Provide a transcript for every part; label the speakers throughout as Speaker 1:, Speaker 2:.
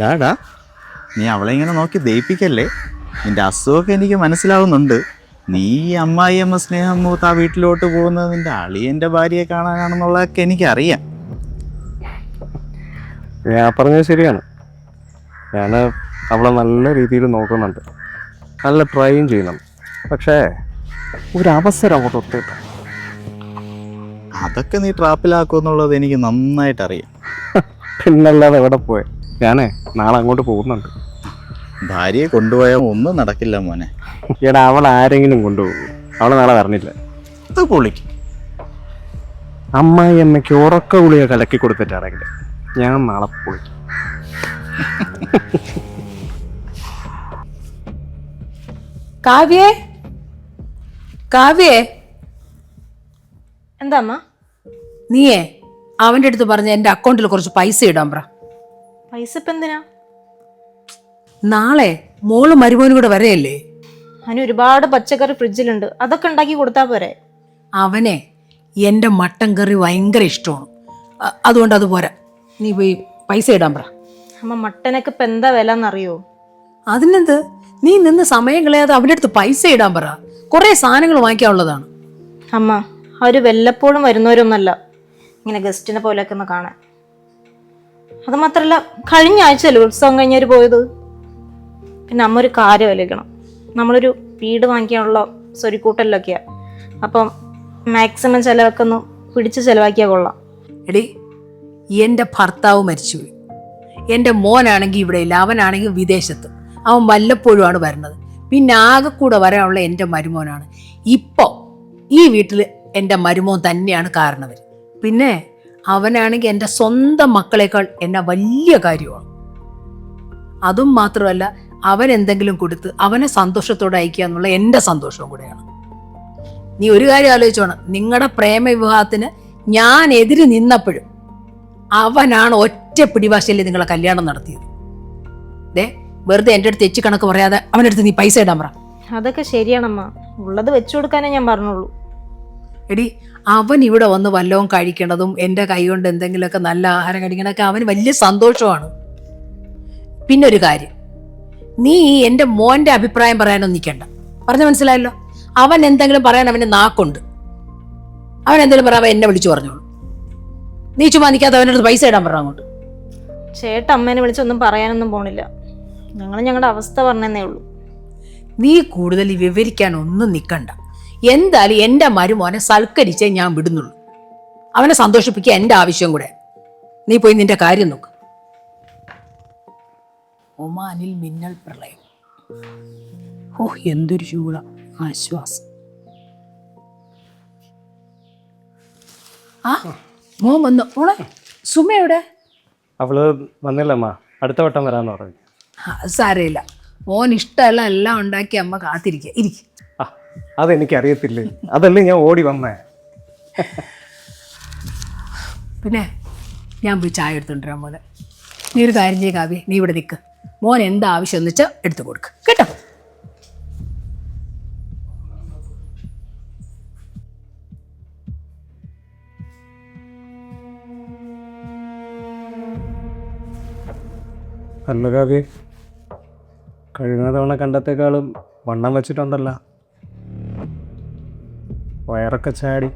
Speaker 1: ഡാടാ, നീ അവളെ ഇങ്ങനെ നോക്കി ദയിപ്പിക്കല്ലേ. നിന്റെ അസുഖമൊക്കെ എനിക്ക് മനസ്സിലാവുന്നുണ്ട്. നീ അമ്മായിയമ്മ സ്നേഹം മൂത്ത് ആ വീട്ടിലോട്ട് പോകുന്നത് നിന്റെ അളിയൻ്റെ ഭാര്യയെ കാണാനാണെന്നുള്ളതൊക്കെ എനിക്കറിയാം.
Speaker 2: ഞാൻ പറഞ്ഞത് ശരിയാണ്. ഞാൻ അവളെ നല്ല രീതിയിൽ നോക്കുന്നുണ്ട്, നല്ല ട്രൈയും ചെയ്യുന്നുണ്ട്. പക്ഷേ ഒരവസരം അങ്ങോട്ട് ഒത്തിട്ട്
Speaker 1: അതൊക്കെ നീ ട്രാപ്പിലാക്കുമെന്നുള്ളത് എനിക്ക് നന്നായിട്ട് അറിയാം.
Speaker 2: പിന്നല്ലാതെ എവിടെ പോയെ. ഞാനേ നാളെ അങ്ങോട്ട് പോകുന്നുണ്ട്.
Speaker 1: ഭാര്യയെ കൊണ്ടുപോയാൽ ഒന്നും നടക്കില്ല മോനെ.
Speaker 2: എടാ, അവൾ ആരെങ്കിലും കൊണ്ടുപോകും. അവളെ നാളെ വരണില്ല.
Speaker 1: അത് പൊളിക്കും.
Speaker 2: അമ്മായി അമ്മയ്ക്ക് ഉറക്ക ഗുളിക കലക്കി കൊടുത്തിട്ടാണെങ്കിൽ ഞാൻ നാളെ പോയി.
Speaker 3: കാവ്യേ, കാവ്യേ,
Speaker 4: എന്താ അമ്മ?
Speaker 3: നീയേ അവൻ്റെ അടുത്ത് പറഞ്ഞ എൻ്റെ അക്കൗണ്ടിൽ കുറച്ച് പൈസ ഇടാൻ പറ.
Speaker 4: പൈസ ഇപ്പം എന്തിനാ?
Speaker 3: നാളെ മോള് മരുമോനും കൂടെ വരെയല്ലേ.
Speaker 4: അതിന് ഒരുപാട് പച്ചക്കറി ഫ്രിഡ്ജിലുണ്ട്, അതൊക്കെ ഉണ്ടാക്കി കൊടുത്താൽ പോരെ?
Speaker 3: അവനെ എൻ്റെ മട്ടൻ കറി ഭയങ്കര ഇഷ്ടമാണ്. അതുകൊണ്ട് അത് പോരാ, നീ പോയി പൈസ ഇടാൻ പറ.
Speaker 4: അമ്മ, മട്ടനൊക്കെ ഇപ്പം എന്താ വില എന്നറിയോ?
Speaker 3: അതിനെന്ത്, നീ നിന്ന് സമയം കളയാതെ അവൻ്റെ അടുത്ത് പൈസ ഇടാൻ പറ. കുറേ സാധനങ്ങൾ വാങ്ങിക്കാനുള്ളതാണ്.
Speaker 4: അമ്മ, അവർ വല്ലപ്പോഴും വരുന്നവരൊന്നല്ല ഇങ്ങനെ ഗസ്റ്റിനെ പോലെയൊക്കെ ഒന്ന് കാണാൻ. അത് മാത്രമല്ല, കഴിഞ്ഞ ആഴ്ചയല്ലേ ഉത്സവം കഴിഞ്ഞവർ പോയത്. പിന്നെ അമ്മ ഒരു കാര്യം ആലോചിക്കണം. നമ്മളൊരു വീട് വാങ്ങിക്കാനുള്ള സ്വരിക്കൂട്ടലിലൊക്കെയാണ്. അപ്പം മാക്സിമം ചിലവൊക്കെ ഒന്ന് പിടിച്ച് ചിലവാക്കിയാൽ കൊള്ളാം.
Speaker 3: എടി, എൻ്റെ ഭർത്താവ് മരിച്ചുപോയി. എൻ്റെ മോനാണെങ്കിൽ ഇവിടെ ഇല്ല, അവനാണെങ്കിൽ വിദേശത്ത്. അവൻ വല്ലപ്പോഴുമാണ് വരുന്നത്. പിന്നെ ആകെ കൂടെ വരാനുള്ള എൻ്റെ മരുമോനാണ്. ഇപ്പോൾ ഈ വീട്ടിൽ എൻ്റെ മരുമോൻ തന്നെയാണ് കാരണവർ. പിന്നെ അവനാണെങ്കിൽ എൻ്റെ സ്വന്തം മക്കളെക്കാൾ എന്നെ വലിയ കാര്യമാണ്. അതും മാത്രമല്ല, അവൻ എന്തെങ്കിലും കൊടുത്ത് അവനെ സന്തോഷത്തോടെ അയക്കുക എന്നുള്ള എൻ്റെ സന്തോഷവും കൂടെയാണ്. നീ ഒരു കാര്യം ആലോചിച്ചോണം, നിങ്ങളുടെ പ്രേമ വിവാഹത്തിന് ഞാൻ എതിര് നിന്നപ്പോഴും അവനാണ് ഒറ്റ പിടിവാശയിൽ നിങ്ങളെ കല്യാണം നടത്തിയത്. ദേ, വെറുതെ എൻ്റെ അടുത്ത് എച്ച് കണക്ക് പറയാതെ അവൻ്റെ അടുത്ത് നീ പൈസ ഇടാൻ പറ.
Speaker 4: അതൊക്കെ ശരിയാണമ്മ, ഉള്ളത് വെച്ചു കൊടുക്കാനേ ഞാൻ പറഞ്ഞുള്ളൂ.
Speaker 3: എടി, അവൻ ഇവിടെ വന്ന് വല്ലതും കഴിക്കണതും എൻ്റെ കൈ കൊണ്ട് എന്തെങ്കിലുമൊക്കെ നല്ല ആഹാരം കഴിക്കണതൊക്കെ അവന് വലിയ സന്തോഷമാണ്. പിന്നെ ഒരു കാര്യം, നീ എൻ്റെ മോൻ്റെ അഭിപ്രായം പറയാനൊന്നും നിൽക്കണ്ട. പറഞ്ഞ മനസ്സിലായല്ലോ. അവൻ എന്തെങ്കിലും പറയാൻ അവന് നാക്കുണ്ട്. അവൻ എന്തെങ്കിലും പറയാൻ എന്നെ വിളിച്ചു പറഞ്ഞോളൂ. നീ ചുമ്മാ നിൽക്കാതെ അവൻ്റെ അടുത്ത് പൈസ ഇടാൻ പറ അങ്ങോട്ട്.
Speaker 4: ചേട്ടൻ അമ്മേനെ വിളിച്ചൊന്നും പറയാനൊന്നും പോണില്ല. ഞങ്ങളുടെ അവസ്ഥ പറഞ്ഞതേ ഉള്ളൂ.
Speaker 3: നീ കൂടുതൽ വിവരിക്കാൻ ഒന്നും നിൽക്കണ്ട. എന്തായാലും എൻ്റെ മരുമോനെ സൽക്കരിച്ചേ ഞാൻ വിടുന്നുള്ളൂ. അവനെ സന്തോഷിപ്പിക്കുക എൻ്റെ ആവശ്യം കൂടെ. നീ പോയി നിന്റെ കാര്യം നോക്ക്. ഒമാനിൽ മിന്നൽ പ്രളയം. ഓ, എന്തൊരു ചൂട. ആശ്വാസം. ആ, മോൻ വന്നു. ഓണെ സുമ എവിടെ?
Speaker 2: അവള് വന്നില്ലമ്മ, അടുത്ത വട്ടം വരാന്ന് പറഞ്ഞു.
Speaker 3: സാരമില്ല, മോൻ ഇഷ്ടമല്ല എല്ലാം ഉണ്ടാക്കി അമ്മ കാത്തിരിക്കുക. ഇരിക്കും.
Speaker 2: ആ, അതെനിക്കറിയത്തില്ലേ, അതല്ലേ ഞാൻ ഓടി വന്നേ.
Speaker 3: പിന്നെ ഞാൻ പോയി ചായ എടുത്തുകൊണ്ടിരാൻ പോലെ. നീ ഒരു കാര്യം ചെയ്യുക കാവ്യ, നീ ഇവിടെ നിൽക്ക്. മോൻ എന്താ ആവശ്യം എന്ന് വെച്ചാൽ എടുത്തു കൊടുക്ക് കേട്ടോ.
Speaker 2: അല്ല കാവ്യ, കഴിഞ്ഞ തവണ കണ്ടത്തേക്കാളും വണ്ണം വെച്ചിട്ടുണ്ടല്ലോ. വയറൊക്കെ ചാടി.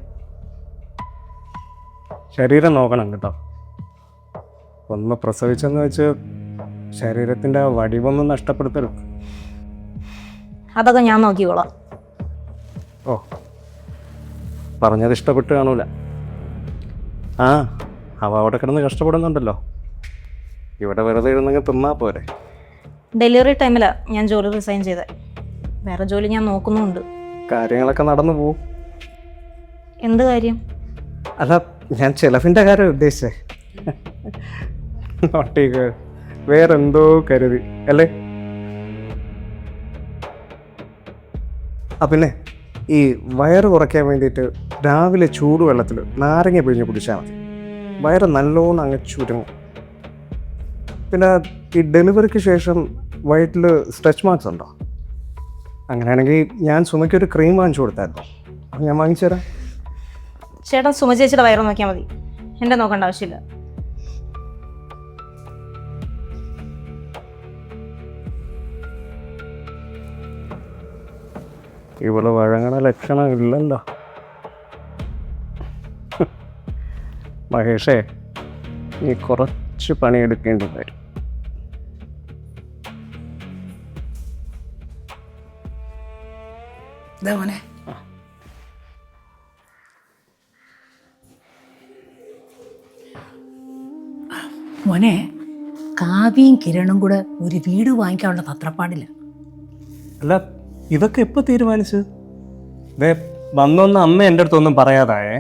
Speaker 2: ശരീരം നോക്കണം കേട്ടോ. ഒന്ന് പ്രസവിച്ചെന്ന് വെച്ച് ശരീരത്തിൻ്റെ വടിവൊന്നും നഷ്ടപ്പെടുത്തരുത്.
Speaker 4: അതൊക്കെ ഞാൻ നോക്കിക്കോളാം.
Speaker 2: ഓ, പറഞ്ഞത് ഇഷ്ടപ്പെട്ട് കാണൂല. ആ, അവ അവിടെ കിടന്ന് കഷ്ടപ്പെടുന്നുണ്ടല്ലോ. ഇവിടെ വെറുതെ ഇരുന്നെങ്കിൽ തിന്നാ പോരെ.
Speaker 4: ഡെലിവറി ടൈമിലാണ് ഞാൻ ജോലി റിസൈൻ ചെയ്തത്. വേറെ ജോലി ഞാൻ നോക്കുന്നുണ്ട്.
Speaker 2: കാര്യങ്ങളൊക്കെ നടന്നു പോവും.
Speaker 4: എന്ത് കാര്യം?
Speaker 2: അല്ല, ഞാൻ ചെലവിൻ്റെ കാര്യം ഉദ്ദേശിച്ചേ. ഒട്ടേക്ക് വേറെന്തോ കരുതി അല്ലേ? ആ, പിന്നെ ഈ വയറ് കുറയ്ക്കാൻ വേണ്ടിയിട്ട് രാവിലെ ചൂടുവെള്ളത്തിൽ നാരങ്ങ പിഴിഞ്ഞ് കുടിച്ചാൽ മതി. വയറ് നല്ലോണം അങ്ങ് ചുരുങ്ങും. പിന്നെ ഈ ഡെലിവറിക്ക് ശേഷം വയറ്റിൽ സ്ട്രെച്ച് മാർക്സ് ഉണ്ടോ? അങ്ങനെയാണെങ്കിൽ ഞാൻ സുമയ്ക്കൊരു ക്രീം വാങ്ങിച്ചു കൊടുത്തായിരുന്നു. അത് ഞാൻ വാങ്ങിച്ചു തരാം.
Speaker 4: ചേട്ടൻ സുമ ചേച്ചിയുടെ വയറ് നോക്കിയാൽ മതി, എൻ്റെ നോക്കേണ്ട ആവശ്യമില്ല.
Speaker 2: ഇവള് വഴങ്ങണ ലക്ഷണം ഇല്ലല്ലോ. മഹേഷേ, നീ കുറച്ച് പണിയെടുക്കേണ്ടി വരും.
Speaker 3: ഇതാ മോനെ. മോനെ, കാവ്യയും കിരണും കൂടെ ഒരു വീട് വാങ്ങിക്കാനുള്ള തത്രപ്പാടില്ല.
Speaker 2: അല്ല, ഇതൊക്കെ എപ്പോൾ തീരുമാനിച്ചു? ദേ വന്നൊന്ന് അമ്മ എൻ്റെ അടുത്തൊന്നും പറയാതായേ.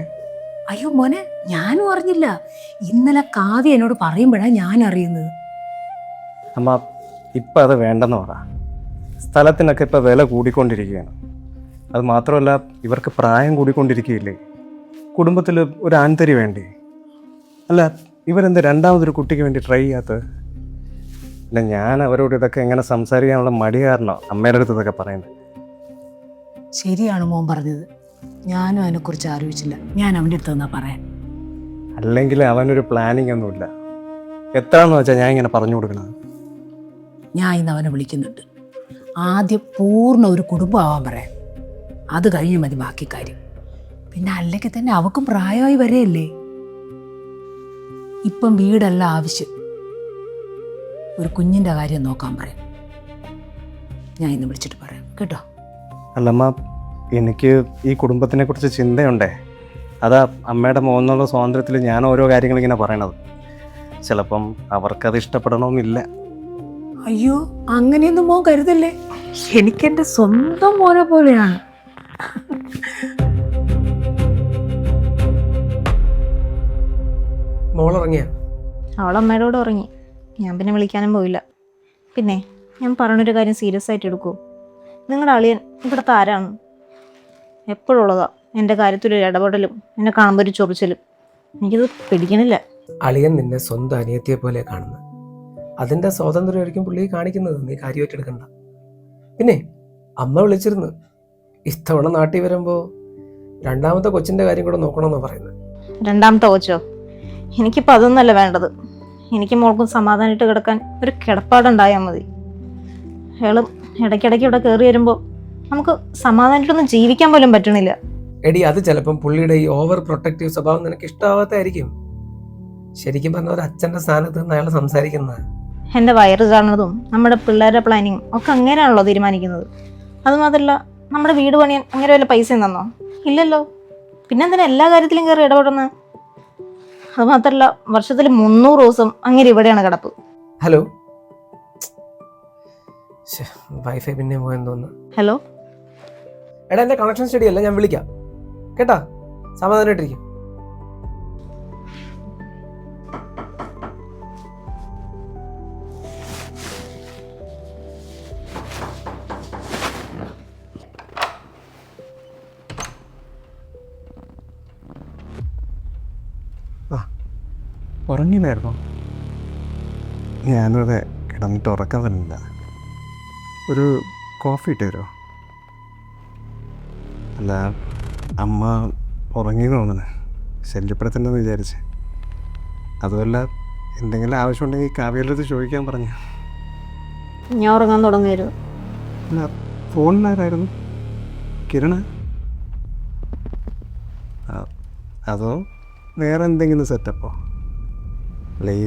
Speaker 3: അയ്യോ മോനെ, ഞാനും അറിഞ്ഞില്ല. ഇന്നലെ കാവ്യ എന്നോട് പറയുമ്പോഴാണ് ഞാൻ അറിയുന്നത്.
Speaker 2: അമ്മ, ഇപ്പം അത് വേണ്ടെന്ന് പറ. സ്ഥലത്തിനൊക്കെ ഇപ്പം വില കൂടിക്കൊണ്ടിരിക്കുകയാണ്. അത് മാത്രമല്ല, ഇവർക്ക് പ്രായം കൂടിക്കൊണ്ടിരിക്കുകയില്ലേ. കുടുംബത്തിൽ ഒരു ആൺതരി വേണ്ടേ? അല്ല, ഇവരെന്ത് രണ്ടാമതൊരു കുട്ടിക്ക് വേണ്ടി ട്രൈ ചെയ്യാത്തത്? പിന്നെ ഞാൻ അവരോട് ഇതൊക്കെ എങ്ങനെ സംസാരിക്കാനുള്ള മടി കാരണോ അമ്മയുടെ അടുത്ത് ഇതൊക്കെ പറയുന്നത്.
Speaker 3: ശരിയാണ് മോൻ പറഞ്ഞത്. ഞാനും അതിനെക്കുറിച്ച് ആലോചിച്ചില്ല. ഞാൻ അവൻ്റെ അടുത്ത് നിന്നാ പറയാൻ.
Speaker 2: അല്ലെങ്കിൽ അവനൊരു പ്ലാനിങ് ഒന്നുമില്ല. എത്രയെന്ന് വെച്ചാൽ ഞാൻ ഇങ്ങനെ പറഞ്ഞു കൊടുക്കണത്.
Speaker 3: ഞാൻ ഇന്ന് അവനെ വിളിക്കുന്നുണ്ട്. ആദ്യം പൂർണ്ണ ഒരു കുടുംബം ആവാൻ പറയാം. അത് കഴിഞ്ഞ് മതി ബാക്കി കാര്യം. പിന്നെ അല്ലെങ്കിൽ തന്നെ അവക്കും പ്രായമായി വരെയല്ലേ. ഇപ്പം വീടല്ല ആവശ്യം, ഒരു കുഞ്ഞിൻ്റെ കാര്യം നോക്കാൻ പറയാം. ഞാൻ ഇന്ന് വിളിച്ചിട്ട് പറയാം കേട്ടോ.
Speaker 2: അല്ലമ്മ, എനിക്ക് ഈ കുടുംബത്തിനെ കുറിച്ച് ചിന്തയുണ്ടേ. അതാ അമ്മയുടെ മോന്നുള്ള സ്വാതന്ത്ര്യത്തിൽ ഞാൻ ഓരോ കാര്യങ്ങളിങ്ങനെ പറയണത്. ചിലപ്പം അവർക്കത് ഇഷ്ടപ്പെടണമെന്നില്ല.
Speaker 3: അയ്യോ, അങ്ങനെയൊന്നും മോൻ കരുതല്ലേ. എനിക്കെൻ്റെ സ്വന്തം മോനെ പോലെയാണ്.
Speaker 5: മോളിറങ്ങിയ
Speaker 4: അവളമ്മയുടെ കൂടെ ഉറങ്ങി. ഞാൻ പിന്നെ വിളിക്കാനും പോയില്ല. പിന്നെ ഞാൻ പറഞ്ഞൊരു കാര്യം സീരിയസ് ആയിട്ട് എടുക്കൂ. നിങ്ങളുടെ അളിയൻ ഇവിടുത്തെ ആരാണ്? എപ്പോഴുള്ളതാ എൻ്റെ കാര്യത്തിലൊരു ഇടപെടലും എന്നെ കാണുമ്പോൾ ഒരു ചൊറിച്ചിലും. എനിക്കിത് പിടിക്കണില്ല.
Speaker 5: അളിയൻ നിന്നെ സ്വന്തം അനിയത്തിയെ പോലെ കാണുന്നത്. അതിൻ്റെ സ്വാതന്ത്ര്യമായിരിക്കും പുള്ളി കാണിക്കുന്നത്. നീ കാര്യമായിട്ട് എടുക്കണ്ട. പിന്നെ അമ്മ വിളിച്ചിരുന്നു. ഇത്തവണ നാട്ടിൽ വരുമ്പോൾ രണ്ടാമത്തെ കൊച്ചിൻ്റെ കാര്യം കൂടെ നോക്കണമെന്നാണ് പറയുന്നത്.
Speaker 4: രണ്ടാമത്തെ കൊച്ചോ? എനിക്കിപ്പോൾ അതൊന്നല്ല വേണ്ടത്. എനിക്ക് മോൾക്കും സമാധാനമായിട്ട് കിടക്കാൻ ഒരു കിടപ്പാടുണ്ടായാൽ മതി. അയാളും ഇടയ്ക്കിടയ്ക്ക് ഇവിടെ കയറി വരുമ്പോൾ നമുക്ക് സമാധാനമായിട്ടൊന്നും ജീവിക്കാൻ പോലും പറ്റണില്ല.
Speaker 5: എടി, അത് ചിലപ്പം പുള്ളിയുടെ ഈ ഓവർ പ്രൊട്ടക്റ്റീവ് സ്വഭാവം നിനക്ക് ഇഷ്ടമാവാത്തായിരിക്കും. ശരിക്കും പറഞ്ഞ ഒരു അച്ഛൻ്റെ സ്ഥാനത്ത് നിന്ന് അയാൾ സംസാരിക്കുന്നത്.
Speaker 4: എൻ്റെ വയറ് കാണുന്നതും നമ്മുടെ പിള്ളേരുടെ പ്ലാനിങ്ങും ഒക്കെ അങ്ങനെയാണല്ലോ തീരുമാനിക്കുന്നത്. അതുമാത്രമല്ല, നമ്മുടെ വീട് പണിയാൻ അങ്ങനെ വല്ല പൈസയും തന്നോ? ഇല്ലല്ലോ. പിന്നെന്തിനാ എല്ലാ കാര്യത്തിലും കയറി ഇടപെടുന്നത്? അതുമാത്രമല്ല, വർഷത്തിൽ 300 ദിവസം അങ്ങനെ ഇവിടെയാണ് കിടപ്പ്.
Speaker 5: ഹലോ, വൈഫൈ പിന്നെ പോയെന്ന് തോന്നുന്നു.
Speaker 4: ഹലോ,
Speaker 5: എടാ, എൻ്റെ കണക്ഷൻ സ്റ്റഡി അല്ല, ഞാൻ വിളിക്കാം കേട്ടാ. സമാധാനമായിട്ടിരിക്കും.
Speaker 2: ഉറങ്ങിയില്ലായിരുന്നോ? ഞാനതെ കിടന്നിട്ട് ഉറക്കം വരുന്നില്ല. ഒരു കോഫി ഇട്ട് തരുമോ? അല്ല, അമ്മ ഉറങ്ങിയെന്ന് തോന്നുന്നു. ശല്യപ്പെടുത്തണ്ടെന്ന് വിചാരിച്ച്. അതുമല്ല, എന്തെങ്കിലും ആവശ്യമുണ്ടെങ്കിൽ കാവ്യയിലടുത്ത് ചോദിക്കാൻ പറഞ്ഞു.
Speaker 4: ഞാൻ ഉറങ്ങാൻ തുടങ്ങിയിരുന്നു.
Speaker 2: അല്ല, ഫോണിലാരായിരുന്നു? കിരണ? അതോ വേറെ എന്തെങ്കിലും സെറ്റപ്പോ? അല്ല, ഈ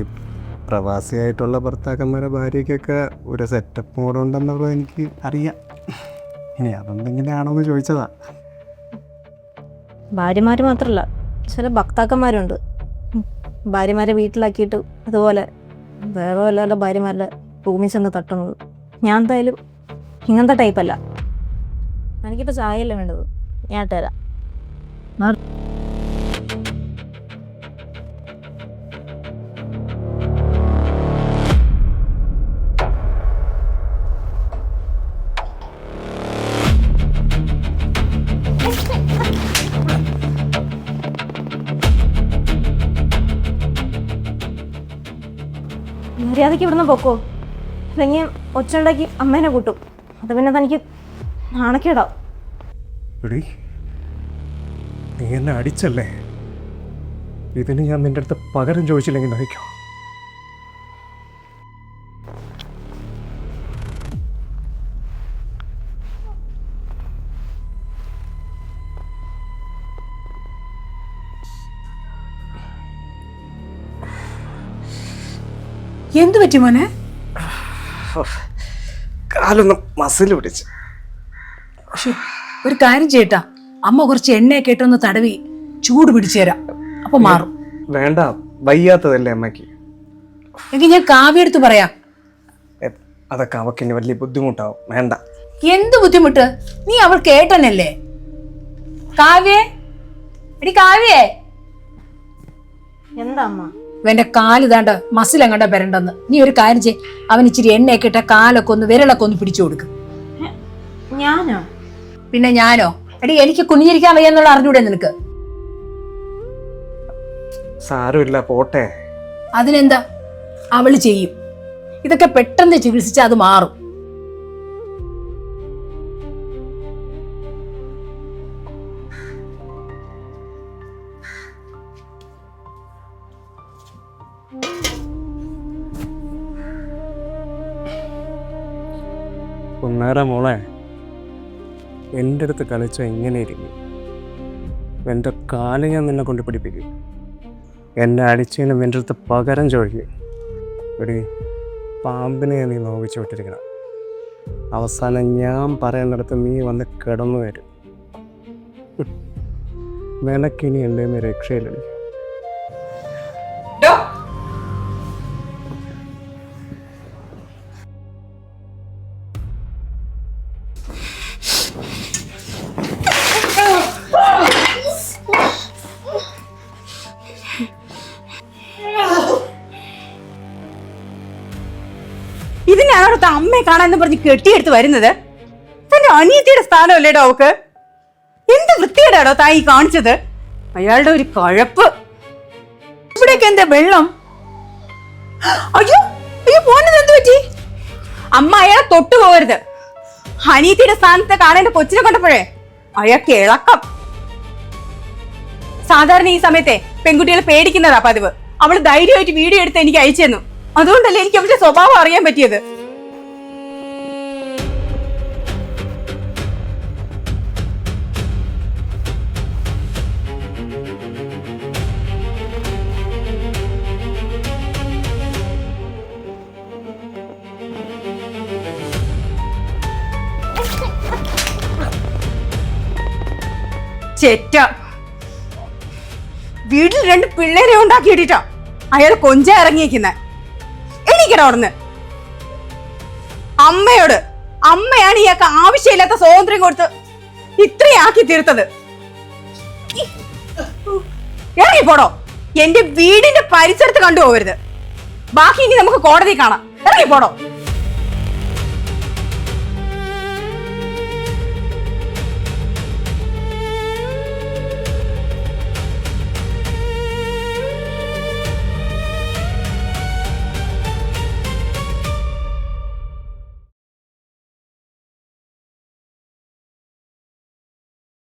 Speaker 2: പ്രവാസിയായിട്ടുള്ള ഭർത്താക്കന്മാരെ ഭാര്യയ്ക്കൊക്കെ ഒരു സെറ്റപ്പ് മോഡുണ്ടെന്നുള്ളത് എനിക്ക് അറിയാം. ഇനി അതെന്തെങ്കിലും ആണോ എന്ന് ചോദിച്ചതാ.
Speaker 4: ഭാര്യമാർ മാത്രമല്ല, ചില ഭർത്താക്കന്മാരുണ്ട് ഭാര്യമാരെ വീട്ടിലാക്കിയിട്ട് ഇതുപോലെ വേറെ വല്ല ഭാര്യമാരുടെ റൂമിൽ ചെന്ന് തട്ടുന്നത്. ഞാൻ എന്തായാലും ഇങ്ങനത്തെ ടൈപ്പല്ല. എനിക്കിപ്പോൾ ചായയല്ല വേണ്ടത്, ഞാൻ തരാം. മര്യാദയ്ക്ക് ഇവിടുന്ന് പൊക്കോ, അല്ലെങ്കിൽ ഒച്ച ഉണ്ടാക്കി അമ്മേനെ കൂട്ടും. അത് പിന്നെ തനിക്ക് നാണക്കേടാവും.
Speaker 2: എടി, നീ എന്നെ അടിച്ചല്ലേ? ഇതിന് ഞാൻ നിൻ്റെ അടുത്ത് പകരം ചോദിച്ചില്ലെങ്കിൽ നയിക്കോ?
Speaker 3: എന്തു പറ്റി മോനെ?
Speaker 2: കാലൊന്നും മസിൽ പിടിച്ച്.
Speaker 3: ശ്ശോ, ഒരു കാര്യം ചെയ്യട്ടാ, അമ്മ കുറച്ച് എണ്ണയൊക്കെ ഇട്ടൊന്ന് തടവി ചൂട് പിടിച്ചു തരാം, അപ്പൊ മാറും.
Speaker 2: വേണ്ട, വയ്യാത്തതല്ലേ അമ്മയ്ക്ക്.
Speaker 3: എങ്കിൽ ഞാൻ കാവ്യെടുത്ത് പറയാം.
Speaker 2: അതൊക്കെ അവക്ക് ഇനി വലിയ ബുദ്ധിമുട്ടാവും. വേണ്ട.
Speaker 3: എന്ത് ബുദ്ധിമുട്ട്? നീ അവൾ കേട്ടനല്ലേ? കാവ്യേ, എടി കാവ്യേ.
Speaker 4: എന്താ അമ്മ?
Speaker 3: ഇവന്റെ കാല് ഇതാണ്ട് മസിൽ അങ്ങോട്ട് വരണ്ടെന്ന്. നീ ഒരു കാര്യം ചെയ്, അവൻ ഇച്ചിരി എണ്ണയൊക്കെ ഇട്ട കാലൊക്കെ ഒന്ന് വിരലൊക്കെ ഒന്ന് പിടിച്ചു കൊടുക്കും.
Speaker 4: ഞാനോ?
Speaker 3: പിന്നെ ഞാനോ? എടി എനിക്ക് കുനിഞ്ഞിരിക്കാൻ വയ്യെന്നുള്ള അറിഞ്ഞൂടെ നിനക്ക്?
Speaker 2: സാരമില്ല, പോട്ടെ.
Speaker 3: അതിനെന്താ, അവള് ചെയ്യും. ഇതൊക്കെ പെട്ടെന്ന് ചികിത്സിച്ചാൽ അത് മാറും.
Speaker 2: ഒന്നേറെ മോളെ, എൻ്റെ അടുത്ത് കളിച്ച ഇങ്ങനെ ഇരിക്കും. എൻ്റെ കാല് ഞാൻ നിന്നെ കൊണ്ട് പിടിപ്പിക്കും. എന്നെ അടിച്ചതിനും എൻ്റെ അടുത്ത് പകരം ചോദിക്കും. ഒരു പാമ്പിനെ നീ നോവിച്ചു വിട്ടിരിക്കണം. അവസാനം ഞാൻ പറയുന്നിടത്ത് നീ വന്ന് കിടന്നു വരും. നിനക്കിനി എൻ്റെ രക്ഷയില്ല.
Speaker 6: ഇതിനാണോ അമ്മയെ കാണാന്ന് പറഞ്ഞ് കെട്ടിയെടുത്ത് വരുന്നത്? തന്റെ അനിയത്തിയുടെ സ്ഥാനമല്ലേടോ അവക്ക്? എന്ത് വൃത്തിയേടാടോ താ ഈ കാണിച്ചത്? അയാളുടെ ഒരു കഴപ്പ്. ഇവിടേക്ക് എന്താ വെള്ളം? അയ്യോ അയ്യോ, പോന്നത് എന്ത് പറ്റി? അമ്മ അയാളെ തൊട്ടു പോകരുത്. അനിയത്തിയുടെ സ്ഥാനത്ത് കാണേണ്ട കൊച്ചിനെ കൊണ്ടപ്പോഴേ അയാൾക്ക് ഇളക്കം. സാധാരണ ഈ സമയത്തെ പെൺകുട്ടികളെ പേടിക്കുന്നതാ പതിവ്. അവള് ധൈര്യമായിട്ട് വീഡിയോ എടുത്ത് എനിക്ക് അയച്ചു തന്നു. അതുകൊണ്ടല്ലേ എനിക്ക് അവന്റെ സ്വഭാവം അറിയാൻ പറ്റിയത്. ചെറ്റ വീട്ടിൽ 2 പിള്ളേരെ ഉണ്ടാക്കിയിട്ടാ അയാൾ കൊഞ്ച ഇറങ്ങിയിരിക്കുന്നെ. എണീക്കട അവിടുന്ന്. അമ്മയാണ് ഇയാൾക്ക് ആവശ്യമില്ലാത്ത സ്വാതന്ത്ര്യം കൊടുത്ത് ഇത്രയും ആക്കി തീർത്തത്. ഇറങ്ങിപ്പോടോ. എന്റെ വീടിന്റെ പരിസരത്ത് കണ്ടുപോകരുത്. ബാക്കി ഇനി നമുക്ക് കോടതി കാണാം. ഇറങ്ങിപ്പോടോ.